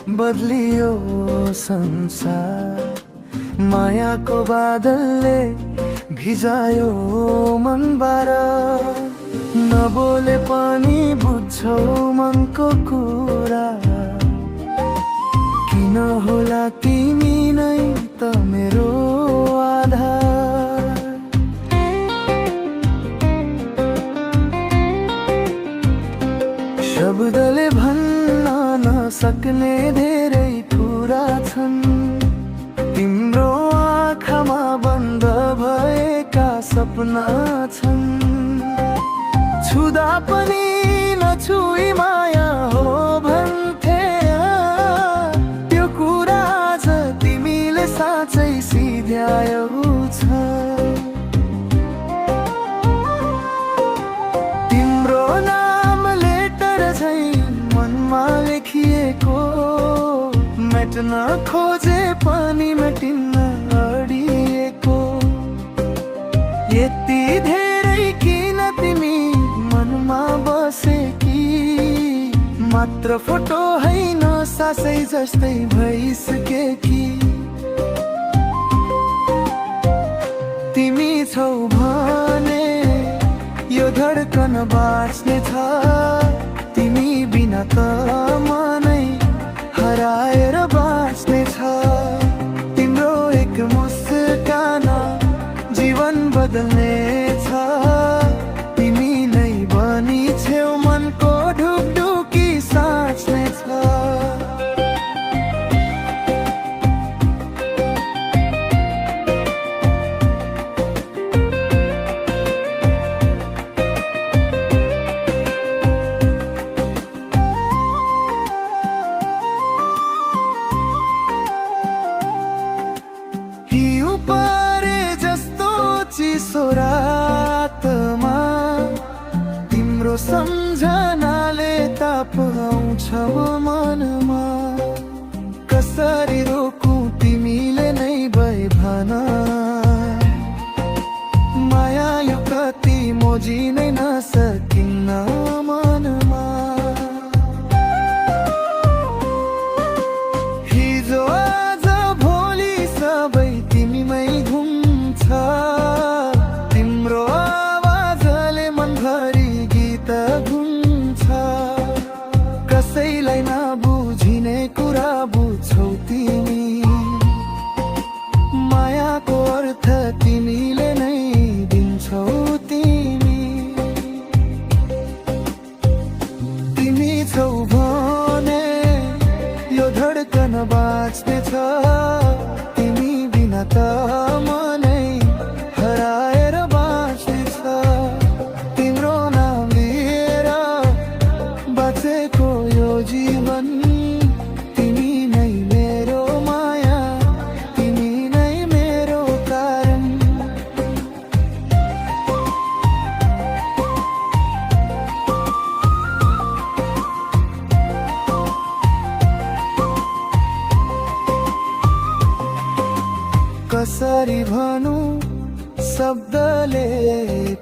बदलियो संसार, मायाको बादलले भिजायो मनबाट। नबोले पनि बुझ्छौ मनको कुरा, किन होला तिमी नै त मेरो आधार। शब्दले भन्न नसक्ने धेरै कुरा छन्, तिम्रो आँखामा बन्द भएका सपना छन्। छुदा पनि नछुई माया हो भन्थे, त्यो कुरा आज तिमीले साँच्चै सिध्यायौ छ। तिम्रो नाम लेटर झै मनमा लेखिएको, मेट्न खोजे पनि मेटिन्न अडिएको। यति धेरै किन तिमी मनमा बसे कि, मात्र फोटो हैन सासै जस्तै भइसके कि। तिमी छौ भने यो धड्कन बाँच्ने छ, तिमी बिना त मनै हराएर बाँच्ने छ। तिम्रो एक मुस्कान जीवन बदल्ने छ, तिमी नै बनी छेउ मनको ढुकढुकी साँच्ने छ। चिसो रातमा तिम्रो सम्झनाले ताप आउँछ मनमा। कसरी रोकौं तिमीले नै भए भन, माया यो कति मोजी नै नसकिन्न मनमा। हिजो आज भोलि सबै तिमीमै घुम्छ, तिम्रो आवाजले मनभरि गीत घुम्छ। कसैलाई नबुझिने कुरा बुझ्छौ तिमी, मायाको अर्थ तिमीले नै दिन्छौ तिमी। तिमी छौ भने यो धड्कन बाँच्ने छ, तिमी बिना त मनै हराएर बाँच्ने छ। तिम्रो नाम लिएर बाँचेको यो जीवन, तिमी नै मेरो माया, तिमी नै मेरो कारण। कसरी भनौं शब्दले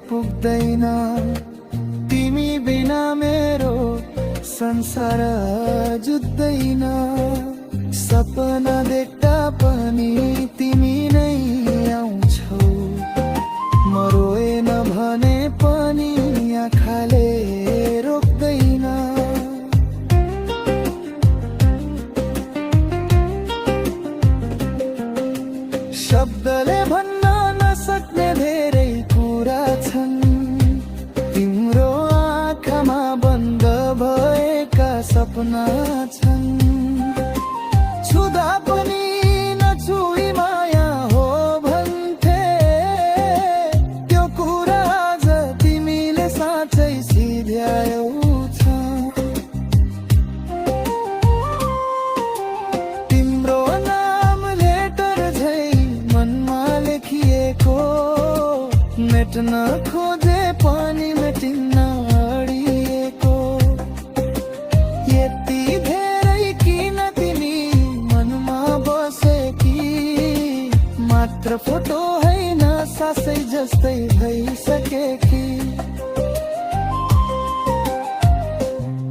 पुग्दैन, तिमी बिना मेरो संसार जुत्दैन। सपना देख्दा पनि तिमी नै आउँछौ, म रोएन भने पनि आँखाले रोक्दैन। शब्दले भन्न नसक्ने धेरै कुरा छन्, तिम्रो आँखामा बन्द भएका सपना छन्। छुदा पनि नछुई माया हो भन्थे, त्यो कुरा आज तिमीले साँच्चै सिध्यायौ छ। तिम्रो नाम लेटर झै मनमा लेखिएको, मेट्न खोजे पनि मेटिन्न अडिएको। यति धेरै किन तिमी मनमा बसे कि, मात्र फोटो हैन सासै जस्तै भइसके कि।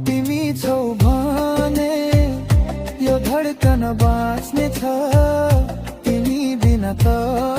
तिमी छौ भने यो तिमी बिना त